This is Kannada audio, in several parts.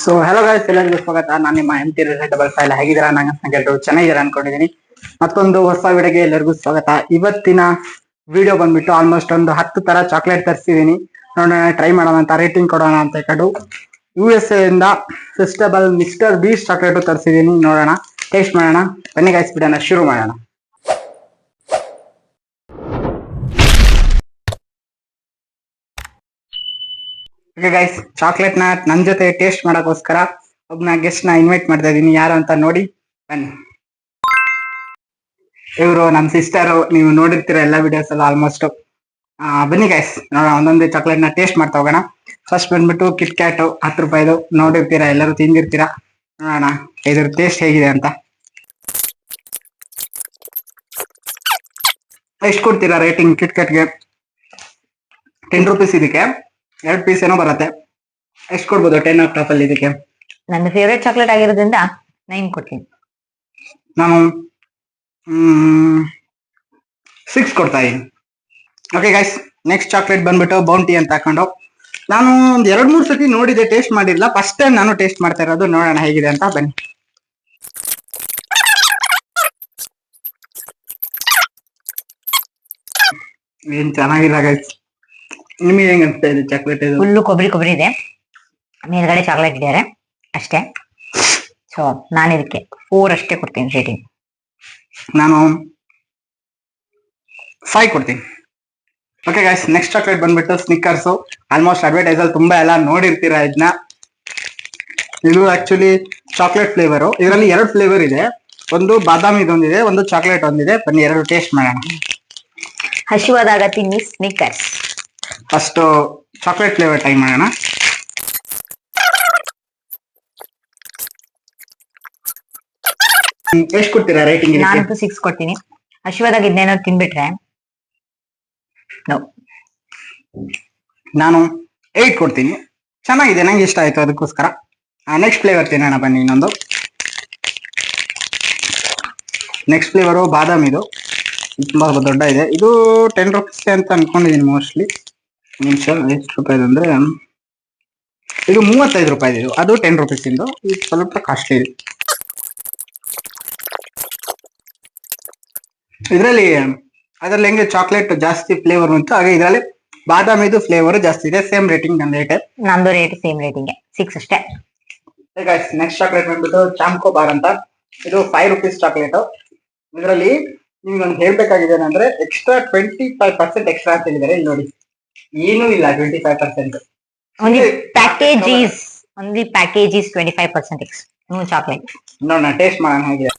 ಸೊ ಹೆಲೋ ಗೈಸ್, ಎಲ್ಲರಿಗೂ ಸ್ವಾಗತ. ನಾನು ನಿಮ್ಮ MT-Relatable ಹೇಗಿದ್ದೀರಾ? ಎಲ್ಲರೂ ಚೆನ್ನಾಗಿದ್ದೀರಾ ಅನ್ಕೊಂಡಿದ್ದೀನಿ. ಮತ್ತೊಂದು ಹೊಸ ವಿಡಿಯೋಗೆ ಎಲ್ಲರಿಗೂ ಸ್ವಾಗತ. ಇವತ್ತಿನ ವಿಡಿಯೋ ಬಂದ್ಬಿಟ್ಟು ಆಲ್ಮೋಸ್ಟ್ ಒಂದು 10 ತರ ಚಾಕ್ಲೇಟ್ ತರಿಸಿದೀನಿ. ನೋಡೋಣ, ಟ್ರೈ ಮಾಡೋಣ ಅಂತ, ರೇಟಿಂಗ್ ಕೊಡೋಣ ಅಂತ ಹೇಳ್ಕೊಂಡು USA ಇಂದ ಫೆಸ್ಟಿವಲ್ ಮಿಸ್ಟರ್ ಬೀಸ್ಟ್ ಚಾಕ್ಲೇಟ್ ತರಿಸಿದೀನಿ. ನೋಡೋಣ, ಟೇಸ್ಟ್ ಮಾಡೋಣ. ಬನ್ನಿ ಗೈಸ್, ವಿಡಿಯೋನ ಶುರು ಮಾಡೋಣ. ಓಕೆ ಗೈಸ್, ಚಾಕ್ಲೇಟ್ ನ ನನ್ ಜೊತೆ ಟೇಸ್ಟ್ ಮಾಡಕ್ಕೋಸ್ಕರ ಒಬ್ನ ಗೆಸ್ಟ್ ನ ಇನ್ವೈಟ್ ಮಾಡ್ತಾ ಇದೀನಿ. ಯಾರು ಅಂತ ನೋಡಿ ಬನ್ನಿ. ಇವರು ನಮ್ ಸಿಸ್ಟರ್, ನೀವು ನೋಡಿರ್ತೀರ ಎಲ್ಲ ವಿಡಿಯೋಸ್ ಎಲ್ಲ ಆಲ್ಮೋಸ್ಟ್. ಬನ್ನಿ ಗೈಸ್, ನೋಡೋಣ, ಒಂದೊಂದೇ ಚಾಕ್ಲೇಟ್ ನ ಟೇಸ್ಟ್ ಮಾಡ್ತಾ ಹೋಗೋಣ. ಫಸ್ಟ್ ಬಂದ್ಬಿಟ್ಟು ಕಿಟ್ ಕ್ಯಾಟ್ 10 ರೂಪಾಯಿದು. ನೋಡಿರ್ತೀರಾ, ಎಲ್ಲರೂ ತಿಂದಿರ್ತೀರಾ. ನೋಡೋಣ ಇದ್ರ ಟೇಸ್ಟ್ ಹೇಗಿದೆ ಅಂತ. ಎಷ್ಟು ಕೊಡ್ತೀರಾ ರೇಟಿಂಗ್ ಕಿಟ್ ಕ್ಯಾಟ್ಗೆ? 10 ರೂಪೀಸ್ ಇದಕ್ಕೆ 2 ಪೀಸ್ ಏನೋ ಬರುತ್ತೆ. ಎಷ್ಟು ಕೊಡ್ಬೋದು 10 ಔಟ್ ಆಫ್ ಅಲ್ಲಿ ಇದಕ್ಕೆ? ನನ್ನ ಫೇವರೇಟ್ ಚಾಕ್ಲೇಟ್ ಆಗಿರೋದ್ರಿಂದ 9 ಕೊಡ್ತೀನಿ. ನಾನು 6 ಕೊಡ್ತಾ ಇದೀನಿ. ಓಕೆ ಗೈಸ್, ನೆಕ್ಸ್ಟ್ ಚಾಕ್ಲೇಟ್ ಬಂದ್ಬಿಟ್ಟು ಬೌಂಟಿ ಅಂತ ಹಾಕೊಂಡು, ನಾನು ಒಂದ್ 2-3 ಸತಿ ನೋಡಿದೆ, ಟೇಸ್ಟ್ ಮಾಡಿಲ್ಲ. ಫಸ್ಟ್ ಟೈಮ್ ನಾನು ಟೇಸ್ಟ್ ಮಾಡ್ತಾ ಇರೋದು. ನೋಡೋಣ ಹೇಗಿದೆ ಅಂತ, ಬನ್ನಿ. ಏನ್ ಚೆನ್ನಾಗಿಲ್ಲ ಗೈಸ್. ನಿಮಗೆ ಹೆಂಗ್ ಅನ್ಸ್ತಾ ಇದೆ ಚಾಕ್ಲೇಟ್? ಇದು ಫುಲ್ಲು ಕೊಬ್ಬರಿ ಇದೆ, ಮೇಲ್ಗಡೆ ಚಾಕ್ಲೇಟ್ ಇದ್ದಾರೆ ಅಷ್ಟೇ. ಸೊ ನಾನು ಇದಕ್ಕೆ 4 ಅಷ್ಟೇ ಕೊಡ್ತೀನಿ ರೇಟಿಂಗ್. ನಾನು 5 ಕೊಡ್ತೀನಿ. ಓಕೆ ಗೈಸ್, ನೆಕ್ಸ್ಟ್ ಚಾಕ್ಲೇಟ್ ಬಂದ್ಬಿಟ್ಟು ಸ್ನಿಕ್ಕರ್ಸ್. ಆಲ್ಮೋಸ್ಟ್ ಅಡ್ವರ್ಟೈಸ್ ಅಲ್ಲಿ ತುಂಬಾ ಎಲ್ಲ ನೋಡಿರ್ತೀರಾ ಇದನ್ನ. ಇದು ಆಕ್ಚುಲಿ ಚಾಕ್ಲೇಟ್ ಫ್ಲೇವರ್. ಇದರಲ್ಲಿ 2 ಫ್ಲೇವರ್ ಇದೆ, ಒಂದು ಬಾದಾಮಿ ಒಂದಿದೆ, ಒಂದು ಚಾಕ್ಲೇಟ್ ಒಂದಿದೆ. ಬನ್ನಿ 2 ಟೇಸ್ಟ್ ಮಾಡೋಣ. ಹಸಿವಾದಾಗ ತಿನ್ನಿ ಸ್ನಿಕ್ಕರ್ಸ್. ಫಸ್ಟ್ ಚಾಕ್ಲೇಟ್ ಫ್ಲೇವರ್ ಟ್ರೈ ಮಾಡೋಣ. ಎಷ್ಟು ಕೊಡ್ತೀರಾ ರೇಟಿಂಗ್? ನಾನಂತೂ 6 ಕೊಡ್ತೀನಿ. ಹಸಿವಾದಾಗ ಇದನ್ನೇನೋ ತಿನ್ಬಿಟ್ರೆ ನೋ. ನಾನು 8 ಕೊಡ್ತೀನಿ. ಚೆನ್ನಾಗಿದೆ, ನಂಗೆ ಇಷ್ಟ ಆಯ್ತು, ಅದಕ್ಕೋಸ್ಕರ. ನೆಕ್ಸ್ಟ್ ಫ್ಲೇವರ್ ತಿನ್ನೋಣ ಬನ್ನಿ. ಇನ್ನೊಂದು ನೆಕ್ಸ್ಟ್ ಫ್ಲೇವರು ಬಾದಾಮಿದು. ತುಂಬಾ ದೊಡ್ಡ ಇದೆ. ಇದು 10 ರೂಪೀಸ್ ಅಂತ ಅನ್ಕೊಂಡಿದೀನಿ ಮೋಸ್ಟ್ಲಿ. ನಿಮಿಷ, ಎಷ್ಟು ರೂಪಾಯಿದು ಅಂದ್ರೆ ಇದು 35 ರೂಪಾಯಿ. ಇದು ಅದು 10 ರೂಪೀಸ್ ಇಂದು. ಇದು ಸ್ವಲ್ಪ ಕಾಸ್ಟ್ಲಿ ಇದೆ. ಇದರಲ್ಲಿ ಅದರಲ್ಲಿ ಹೆಂಗೆ ಚಾಕ್ಲೇಟ್ ಜಾಸ್ತಿ ಫ್ಲೇವರ್ ಉಂಟು, ಹಾಗೆ ಇದರಲ್ಲಿ ಬಾದಾಮಿದು ಫ್ಲೇವರ್ ಜಾಸ್ತಿ ಇದೆ. ಸೇಮ್ ರೇಟಿಂಗ್ ನನ್ನ ರೇಟ್. ನಮ್ದು ರೇಟ್ ಸೇಮ್ ರೇಟಿಂಗ್ 6 ಅಷ್ಟೇ. ನೆಕ್ಸ್ಟ್ ಚಾಕ್ಲೇಟ್ ಬಂದ್ಬಿಟ್ಟು ಚಾಂಕೋ ಬಾರ್ ಅಂತ. ಇದು 5 ರೂಪೀಸ್ ಚಾಕ್ಲೇಟ್. ಇದರಲ್ಲಿ ನಿಮ್ಗೆ ಒಂದು ಹೇಳ್ಬೇಕಾಗಿದೆ ಅಂದ್ರೆ ಎಕ್ಸ್ಟ್ರಾ 25% ಎಕ್ಸ್ಟ್ರಾ ಅಂತ ಹೇಳಿದ್ದಾರೆ. ಇಲ್ಲಿ ನೋಡಿ, ಏನೂ ಇಲ್ಲ. 25% only package is 25% extra. No chocolate. ನೋಡೋಣ, ಟೇಸ್ಟ್ ಮಾಡೋಣ ಹೇಗಿದೆ.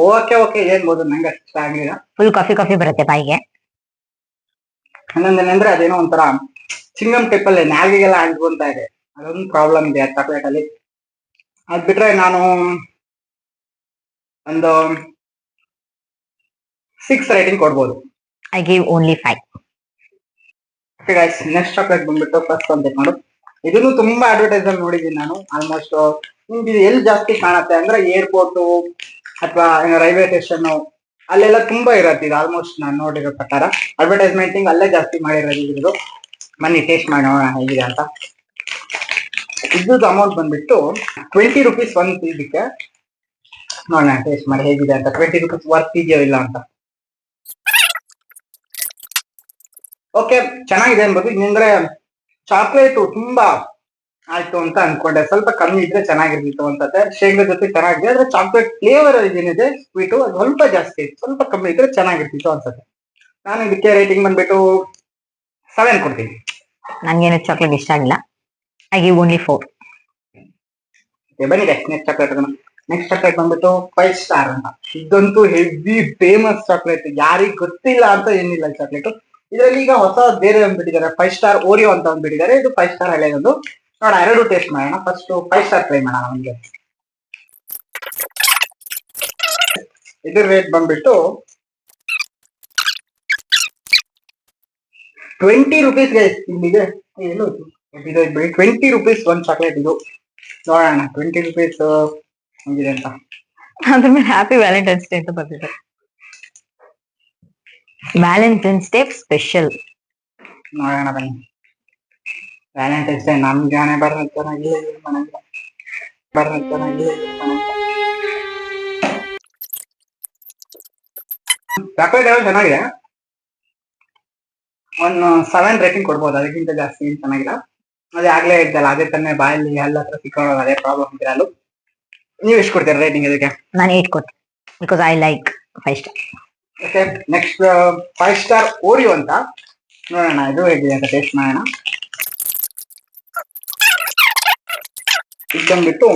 ಓಕೆ ಏನ್ಬೋದು, ನಂಗೆ ಇಷ್ಟ ಆಗಲಿಲ್ಲ. ಫುಲ್ ಕಾಫಿ ಬರುತ್ತೆ ಬಾಯಿಗೆ. ಹನ್ನೊಂದೇನಂದ್ರೆ ಅದೇನೋ ಒಂಥರ ಚಿಂಗಮ್ ಟೈಪ್ ಅಲ್ಲಿ ನಾಲ್ಗೆಲ್ಲ ಅಂಟ್ಕೊಂತ ಇದೆ. ಅದೊಂದು ಪ್ರಾಬ್ಲಮ್ ಇದೆ ಆ ಚಾಕ್ಲೇಟ್ ಅಲ್ಲಿ. ಅದ್ ಬಿಟ್ರೆ ನಾನು ಒಂದು 6 ರೇಟಿಂಗ್ ಕೊಡ್ಬೋದು. I gave only 5. Okay guys, next chocolate ಬಂದ್ಬಿಟ್ಟು ಫಸ್ಟ್ ಅಂತ ಮಾಡು. ಇದನ್ನು ತುಂಬಾ ಅಡ್ವರ್ಟೈಸ್ ಅಲ್ಲಿ ನೋಡಿದೀನಿ ನಾನು. ಆಲ್ಮೋಸ್ಟ್ ನಿಮ್ಗೆ ಇದು ಎಲ್ಲಿ ಜಾಸ್ತಿ ಕಾಣುತ್ತೆ ಅಂದ್ರೆ ಏರ್ಪೋರ್ಟ್ ಅಥವಾ ರೈಲ್ವೆ ಸ್ಟೇಷನ್ ಅಲ್ಲೆಲ್ಲ ತುಂಬಾ ಇರತ್ತೆ ಇದು. ಆಲ್ಮೋಸ್ಟ್ ನಾನು ನೋಡಿರೋ ಪ್ರಕಾರ ಅಡ್ವರ್ಟೈಸ್ಮೆಂಟಿಂಗ್ ಅಲ್ಲೇ ಜಾಸ್ತಿ ಮಾಡಿರೋದು ಇದು. ಬನ್ನಿ ಟೇಸ್ಟ್ ಮಾಡೋಣ ಹೇಗಿದೆ ಅಂತ. ಇದ್ರದ್ದು ಅಮೌಂಟ್ ಬಂದ್ಬಿಟ್ಟು 20 ರೂಪೀಸ್ ಒಂದು ಇದಕ್ಕೆ. ನೋಡೋಣ ಟೇಸ್ಟ್ ಮಾಡಿ ಹೇಗಿದೆ ಅಂತ. 20 ರೂಪೀಸ್ ವರ್ತ್ ಇದೆಯೋ ಇಲ್ಲ ಅಂತ. ಓಕೆ, ಚೆನ್ನಾಗಿದೆ ಅನ್ಬೋದು. ಇನ್ನಂದ್ರೆ ಚಾಕ್ಲೇಟ್ ತುಂಬಾ ಆಯ್ತು ಅಂತ ಅನ್ಕೊಂಡೆ. ಸ್ವಲ್ಪ ಕಮ್ಮಿ ಇದ್ರೆ ಚೆನ್ನಾಗಿರ್ತಿತ್ತು ಅನ್ಸುತ್ತೆ. ಶೇಂಗಾ ಜೊತೆ ಚೆನ್ನಾಗಿದೆ, ಆದ್ರೆ ಚಾಕ್ಲೇಟ್ ಫ್ಲೇವರ್ ಏನಿದೆ ಸ್ವೀಟು ಅದು ಸ್ವಲ್ಪ ಜಾಸ್ತಿ ಇತ್ತು. ಸ್ವಲ್ಪ ಕಮ್ಮಿ ಇದ್ರೆ ಚೆನ್ನಾಗಿರ್ತಿತ್ತು ಅನ್ಸುತ್ತೆ. ನಾನು ಇದಕ್ಕೆ ರೇಟಿಂಗ್ ಬಂದ್ಬಿಟ್ಟು 7 ಕೊಡ್ತೀನಿ. ನನ್ಗೇನು ಚಾಕ್ಲೇಟ್ ಇಷ್ಟ ಆಗಿಲ್ಲ. I give only 4. ಬನ್ನಿ ನೆಕ್ಸ್ಟ್ ಚಾಕ್ಲೇಟ್ ಬಂದ್ಬಿಟ್ಟು 5 ಸ್ಟಾರ್ ಅಂತ. ಇದಂತೂ ಹೆವಿ ಫೇಮಸ್ ಚಾಕ್ಲೇಟ್, ಯಾರಿಗ್ ಗೊತ್ತಿಲ್ಲ ಅಂತ ಏನಿಲ್ಲ ಚಾಕ್ಲೇಟ್. ಇದರಲ್ಲಿ ಈಗ ಹೊಸ ಬೇರೆ ಒಂದ್ಬಿಟ್ಟಿದ್ದಾರೆ, 5 ಸ್ಟಾರ್ ಓರಿಯೋ ಅಂತ ಒಂದ್ಬಿಟ್ಟಿದ್ದಾರೆ. ಇದು 5 ಸ್ಟಾರ್ ಹಳೆಯದೊಂದು. ನೋಡ 2 ಟೇಸ್ಟ್ ಮಾಡೋಣ. ಫಸ್ಟ್ 5 ಸ್ಟಾರ್ ಟ್ರೈ ಮಾಡೋಣ ನಮ್ಗೆ. ಇದ್ರ ರೇಟ್ ಬಂದ್ಬಿಟ್ಟು 20 ರೂಪೀಸ್ ಗೈಸ್. ಇಲ್ಲಿದೆ ಏನು ಇದು 20 ರೂಪೀಸ್ ಒಂದು ಚಾಕ್ಲೇಟ್ ಇದು. ನೋಡೋಣ 20 ರೂಪೀಸ್ ಹೆಂಗಿದೆ ಅಂತ. ಅದ್ರ ಮೇಲೆ ಹ್ಯಾಪಿ ವ್ಯಾಲೆಂಟೈನ್ಸ್ ಡೇ ಅಂತ ಬರ್ತಿದೆ. ವ್ಯಾಲೆಂಟೈನ್ಸ್ ಡೇ ಸ್ಪೆಷಲ್ ನೋಡೋಣ ಬನ್ನಿ. ವ್ಯಾಲೆಂಟೈನ್ಸ್ ಡೇ ನಮ್ಗಾನೆ ಬರ್ರ ಚೆನ್ನಾಗಿಲ್ಲ ಚಾಕ್ಲೇಟ್ ಎಲ್ಲ ಚೆನ್ನಾಗಿದೆ. ಒಂದು 7 ರೇಟಿಂಗ್ ಕೊಡ್ಬೋದು, ಅದಕ್ಕಿಂತ ಜಾಸ್ತಿ ಏನ್ ಚೆನ್ನಾಗಿಲ್ಲ. ಅದೇ ಆಗ್ಲೇ ಇದ್ದಲ್ಲ, ಅದೇ ತಾನೇ ಬಾಯಲ್ಲಿ ಎಲ್ಲ ಹತ್ರ ಸಿಕ್ಕೊಳ್ಳೋದು, ಅದೇ ಪ್ರಾಬ್ಲಮ್ ಇರಲ್ಲ. ನೀವು ಎಷ್ಟು ಕೊಡ್ತೀರಾ ರೇಟಿಂಗ್ ಇದಕ್ಕೆ? ನಾನು 8 ಕೊಡ್ತೀನಿ, because I like 5 star. Okay, next 5 star Oreo ಅಂತ ನೋಡೋಣ, ಇದು ಹೇಗಿದೆ ಅಂತ ಟೇಸ್ಟ್ ಮಾಡೋಣ. ಇದು ಬಂದ್ಬಿಟ್ಟು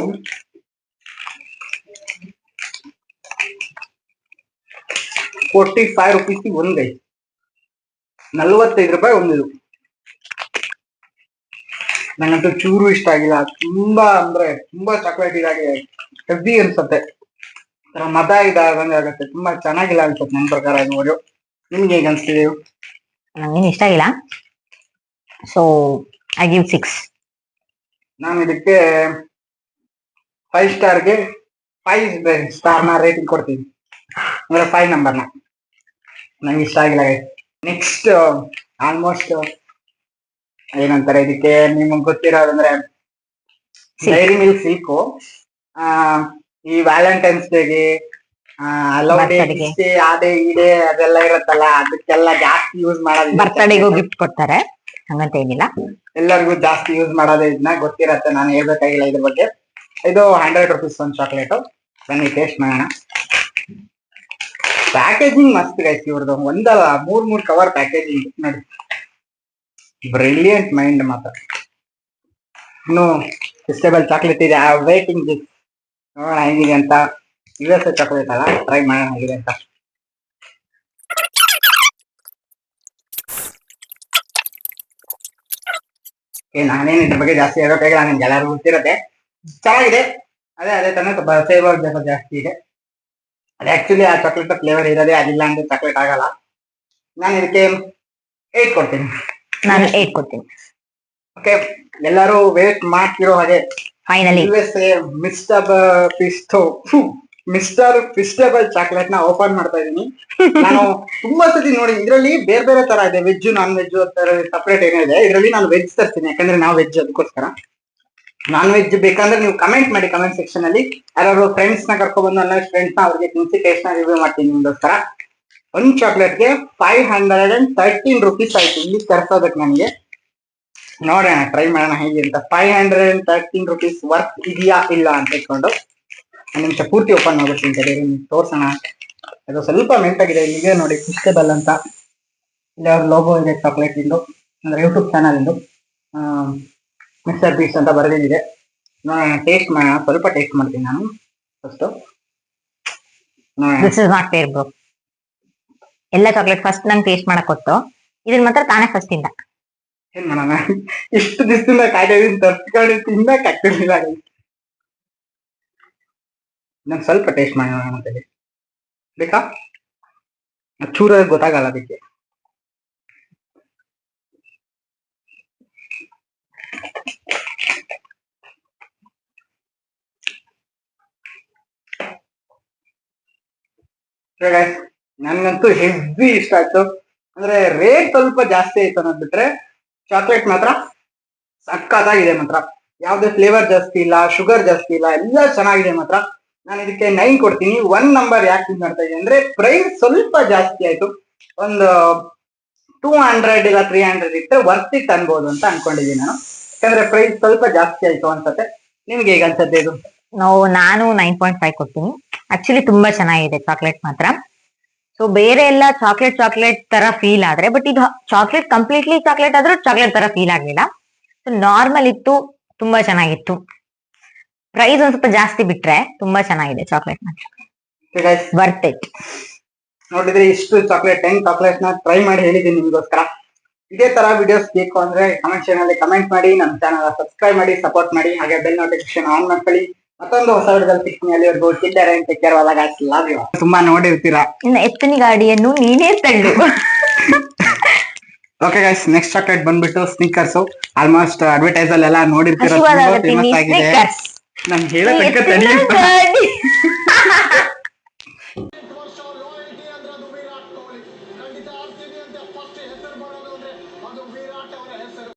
₹45 ಒಂದು, 45 ರೂಪಾಯಿ ಒಂದು. ನಂಗಂತೂ ಚೂರು ಇಷ್ಟ ಆಗಿಲ್ಲ, ತುಂಬಾ ಅಂದ್ರೆ ತುಂಬಾ ಚಾಕ್ಲೇಟ್ ಇದಾಗಿದೆ, ಹೆವಿ ಅನ್ಸುತ್ತೆ, ಮತ ಇದಾಗಂಗೆ ಆಗುತ್ತೆ, ತುಂಬಾ ಚೆನ್ನಾಗಿಲ್ಲ ಅನ್ಸುತ್ತೆ ನನ್ನ ಪ್ರಕಾರ ಇದು ಓರಿಯೋ. ನಿಮ್ಗೆ ಹೇಗೆ ಅನ್ಸ್ತಿದೆ? ನಂಗೇನು ಇಷ್ಟ ಆಗಿಲ್ಲ, ಸೊ ಐ ಗಿವ್ 6. ನಾನು ಇದಕ್ಕೆ 5 ಸ್ಟಾರ್ಗೆ 5 ಸ್ಟಾರ್ನ ರೇಟಿಂಗ್ ಕೊಡ್ತೀನಿ, ಅಂದ್ರೆ 5 ನಂಬರ್ನ. ನಂಗೆ ಇಷ್ಟ ಆಗಿಲ್ಲ. ನೆಕ್ಸ್ಟ್ ಆಲ್ಮೋಸ್ಟ್ ಏನಂತಾರೆ ಇದಕ್ಕೆ, ನಿಮ್ಗೆ ಗೊತ್ತಿರೋದಂದ್ರೆ ಡೈರಿ ಮಿಲ್ಕ್ ಸಿಲ್ಕು. ಈ ವ್ಯಾಲೆಂಟೈನ್ಸ್ ಡೇಗೆ ಅದೇ ಇಡೆ ಅದೆಲ್ಲ ಇರುತ್ತಲ್ಲ, ಅದಕ್ಕೆಲ್ಲ ಜಾಸ್ತಿ ಯೂಸ್ ಮಾಡೋದು. ಬರ್ತಡೆಗೂ ಗಿಫ್ಟ್ ಕೊಡ್ತಾರೆ, ಹಂಗಂತ ಏನಿಲ್ಲ, ಎಲ್ಲರಿಗೂ ಜಾಸ್ತಿ ಯೂಸ್ ಮಾಡೋದೇ ಇದನ್ನ ಗೊತ್ತಿರತ್ತೆ, ನಾನು ಹೇಳ್ಬೇಕಾಗಿಲ್ಲ ಇದ್ರ ಬಗ್ಗೆ. ಇದು ₹100 ಒಂದು ಚಾಕ್ಲೇಟ್. ಬನ್ನಿ ಟೇಸ್ಟ್ ಮಾಡೋಣ. ಪ್ಯಾಕೇಜಿಂಗ್ ಮಸ್ತ್ ಗೈಸ್ ಇವ್ರದ್ದು, ಒಂದಲ್ಲ 3 ಕವರ್ ಪ್ಯಾಕೇಜಿಂಗ್ ನೋಡಿ, ಬ್ರಿಲಿಯಂಟ್ ಮೈಂಡ್ ಮಾತ್ರ. ಇನ್ನು ಫೆಸ್ಟಿವಲ್ ಚಾಕ್ಲೇಟ್ ಇದೆ, ವೇಟಿಂಗ್ ನೋಡೋಣ ಹೇಗಿದೆ ಅಂತ. USA ಚಾಕ್ಲೇಟ್ ಅಲ್ಲ, ಟ್ರೈ ಮಾಡೋಣ ಹೇಗಿದೆ ಅಂತ. ನಾನೇನು ಇದ್ರ ಬಗ್ಗೆ ಜಾಸ್ತಿ ಹೇಳೋಕ್ಕಾಗಿಲ್ಲ, ನನ್ಗೆ ಎಲ್ಲರಿಗೂ ಗೊತ್ತಿರುತ್ತೆ, ಚೆನ್ನಾಗಿದೆ. ಅದೇ ತಾನೇ ಸ್ವಲ್ಪ ಫ್ಲೇವರ್ ಜಾಸ್ತಿ ಇದೆ. ಅದೇ ಆಕ್ಚುಲಿ ಆ ಚಾಕ್ಲೇಟ್ ಫ್ಲೇವರ್ ಇರೋದೇ, ಅದಿಲ್ಲ ಅಂದ್ರೆ ಚಾಕ್ಲೇಟ್ ಆಗಲ್ಲ. ನಾನು ಇದಕ್ಕೆ 8 ಕೊಡ್ತೀನಿ. ನಾನು 8 ಕೊಡ್ತೀನಿ. ಓಕೆ, ಎಲ್ಲರೂ ವೇಟ್ ಮಾಡ್ತಿರೋ ಹಾಗೆ ಫೈನಲಿ USA ಮಿಸ್ಟರ್ ಫಿಸ್ಟೇಬಲ್ ಚಾಕ್ಲೇಟ್ ನ ಓಪನ್ ಮಾಡ್ತಾ ಇದೀನಿ. ನಾನು ತುಂಬಾ ಸತಿ ನೋಡಿ, ಇದರಲ್ಲಿ ಬೇರೆ ಬೇರೆ ತರ ಇದೆ, ವೆಜ್ ನಾನ್ ವೆಜ್ ಸಪರೇಟ್ ಏನಿದೆ. ಇದರಲ್ಲಿ ನಾನು ವೆಜ್ ತರ್ತೀನಿ, ಯಾಕಂದ್ರೆ ನಾವು ವೆಜ್, ಅದಕ್ಕೋಸ್ಕರ. ನಾನ್ ವೆಜ್ ಬೇಕಂದ್ರೆ ನೀವು ಕಮೆಂಟ್ ಮಾಡಿ, ಕಮೆಂಟ್ ಸೆಕ್ಷನ್ ಅಲ್ಲಿ ಯಾರು ಫ್ರೆಂಡ್ಸ್ ನ ಕರ್ಕೊಬಂದು ನನ್ನ ಫ್ರೆಂಡ್ಸ್ ನ ಅವ್ರಿಗೆ ತಿನ್ಸಿ ಟೇಸ್ಟ್ ನ ರಿವ್ಯೂ ಮಾಡ್ತೀನಿ ನಿಮ್ಗೋಸ್ಕರ. ಒಂದು ಚಾಕ್ಲೇಟ್ಗೆ ₹513 ಆಯ್ತು ಇಲ್ಲಿ ತರಿಸೋದಕ್ಕೆ ನನಗೆ. ನೋಡೋಣ, ಟ್ರೈ ಮಾಡೋಣ ಹೇಗೆ ಅಂತ. ₹513 ವರ್ತ್ ಇದೆಯಾ ಇಲ್ಲ ಅಂತ ಇಟ್ಕೊಂಡು ಒಂದು ನಿಮಿಷ ಪೂರ್ತಿ ಓಪನ್ ಮಾಡ್ಬಿಡ್ತೀನಿ, ತೋರ್ಸೋಣ. ಅದು ಸ್ವಲ್ಪ ಮೆಲ್ಟ್ ಆಗಿದೆ. ಇಲ್ಲಿಗೆ ನೋಡಿ ಫಿಸ್ಟೇಬಲ್ ಅಂತ, ಇಲ್ಲಿ ಅವ್ರ ಲೋಗೋ ಇದೆ ಚಾಕ್ಲೇಟ್ ಇಂದು, ಅಂದ್ರೆ ಯೂಟ್ಯೂಬ್ ಚಾನಲ್ ಇಂದು. ಮಿಸ್ಟರ್ ಬೀಸ್ಟ್ ಅಂತ ಬರೆದಿದೆ. ನೋಡೋಣ, ಟೇಸ್ಟ್ ಮಾಡೋಣ. ಸ್ವಲ್ಪ ಟೇಸ್ಟ್ ಮಾಡ್ತೀನಿ ನಾನು first. This is not fair bro. ಎಲ್ಲ ಚಾಕ್ಲೇಟ್ ಫಸ್ಟ್ ನಂಗೆ ಟೇಸ್ಟ್ ಮಾಡಕ್ ಕೊಟ್ಟು, ಇದನ್ನ ಮಾತ್ರ ತಾನೇ ಫಸ್ಟ್ ಇಂದ. ಏನ್ ಮಾಡೋಣ, ಇಷ್ಟು ದಿವಸದಿಂದ ಕಾಯ್ದಿದ್ದೀನಿ, ತರ್ಸ್ಕೊಂಡು ತಿನ್ನಕ್ ಆಗ್ತಿರ್ಲಿಲ್ಲ. ನಾನು ಸ್ವಲ್ಪ ಟೇಸ್ಟ್ ಮಾಡೋಣ ಮತ್ತೆ ಬೇಕಾ, ಚೂರ ಗೊತ್ತಾಗಲ್ಲ ಅದಕ್ಕೆ. ನನ್ಗಂತೂ ಹೆವಿ ಇಷ್ಟ ಆಯ್ತು. ಅಂದ್ರೆ ರೇಟ್ ಸ್ವಲ್ಪ ಜಾಸ್ತಿ ಆಯ್ತು ಅನ್ನೋದ್ ಬಿಟ್ರೆ, ಚಾಕ್ಲೇಟ್ ಮಾತ್ರ ಸಕ್ಕತ್ತಾಗಿದೆ ಮಾತ್ರ. ಯಾವ್ದೇ ಫ್ಲೇವರ್ ಜಾಸ್ತಿ ಇಲ್ಲ, ಶುಗರ್ ಜಾಸ್ತಿ ಇಲ್ಲ, ಎಲ್ಲ ಚೆನ್ನಾಗಿದೆ ಮಾತ್ರ. ನಾನು ಇದಕ್ಕೆ 9 ಕೊಡ್ತೀನಿ. 1 ನಂಬರ್ ಯಾಕೆ ಯೂಸ್ ಮಾಡ್ತಾ ಇದ್ದೀನಿ ಅಂದ್ರೆ, ಪ್ರೈಸ್ ಸ್ವಲ್ಪ ಜಾಸ್ತಿ ಆಯ್ತು. ಒಂದು 200 ಇಲ್ಲ 300 ಇಟ್ಟರೆ ವರ್ತ್ ಇಟ್ ಅನ್ಬೋದು ಅಂತ ಅನ್ಕೊಂಡಿದ್ದೀನಿ ನಾನು, ಯಾಕಂದ್ರೆ ಪ್ರೈಸ್ ಸ್ವಲ್ಪ ಜಾಸ್ತಿ ಆಯ್ತು ಅನ್ಸತ್ತೆ. ನಿಮ್ಗೆ ಹೇಗೆ ಅನ್ಸತ್ತೆ ಇದು? ನಾನು 9.5 ಕೊಡ್ತೀನಿ. ಆಕ್ಚುಲಿ ತುಂಬಾ ಚೆನ್ನಾಗಿದೆ ಚಾಕ್ಲೇಟ್ ಮಾತ್ರ. ಸೊ ಬೇರೆ ಎಲ್ಲ ಚಾಕ್ಲೇಟ್ ತರ ಫೀಲ್ ಆದ್ರೆ, ಬಟ್ ಇದು ಚಾಕ್ಲೇಟ್ ಕಂಪ್ಲೀಟ್ಲಿ ಚಾಕ್ಲೇಟ್ ಆದ್ರೂ ಚಾಕ್ಲೇಟ್ ತರ ಫೀಲ್ ಆಗ್ಲಿಲ್ಲ. ಸೊ ನಾರ್ಮಲ್ ಇತ್ತು, ತುಂಬಾ ಚೆನ್ನಾಗಿತ್ತು. ಪ್ರೈಸ್ ಒಂದ್ ಸ್ವಲ್ಪ ಜಾಸ್ತಿ ಬಿಟ್ರೆ ತುಂಬಾ ಚೆನ್ನಾಗಿದೆ ಚಾಕ್ಲೇಟ್ ಮಾತ್ರ, ವರ್ತ್ ಇಟ್. ನೋಡಿದ್ರೆ ಇಷ್ಟು ಚಾಕ್ಲೇಟ್ 10 ಚಾಕ್ಲೇಟ್ ನ ಟ್ರೈ ಮಾಡಿ ಹೇಳಿದ್ದೀನಿ ನಿಮ್ಗೋಸ್ಕರ. ಇದೇ ತರ ವಿಡಿಯೋಸ್ ಬೇಕು ಅಂದ್ರೆ ಕಮೆಂಟ್ ಅಲ್ಲಿ ಕಮೆಂಟ್ ಮಾಡಿ, ನಮ್ಮ ಚಾನಲ್ ಸಬ್ಸ್ಕ್ರೈಬ್ ಮಾಡಿ, ಸಪೋರ್ಟ್ ಮಾಡಿ, ಹಾಗೆ ಬೆಲ್ ನೋಟಿಫಿಕೇಶನ್ ಆನ್ ಮಾಡ್ಕೊಳ್ಳಿ. ಮತ್ತೊಂದು ಹೊಸ ವಿಡಿಯೋದಲ್ಲಿ ಸಿಗ್ತೀನಿ. ಅಲ್ಲಿವರೆಗೂ ತುಂಬಾ ನೋಡಿರ್ತೀರಾ. ಇನ್ನು ಎತ್ತಿನ ಗಾಡಿಯನ್ನು ನೀನೇ ತಳ್ಳು. ಓಕೆ ಗೈಸ್, ನೆಕ್ಸ್ಟ್ ಚಾಕ್ಲೇಟ್ ಬಂದ್ಬಿಟ್ಟು ಸ್ನಿಕರ್ಸ್. ಆಲ್ಮೋಸ್ಟ್ ಅಡ್ವರ್ಟೈಸ್ ಅಲ್ಲೆಲ್ಲ ನೋಡಿರ್ತೀರ, ಫೇಮಸ್ ಆಗಿದೆ. ನಮ್ಗೆ ಹೇಳೋ ತನಕ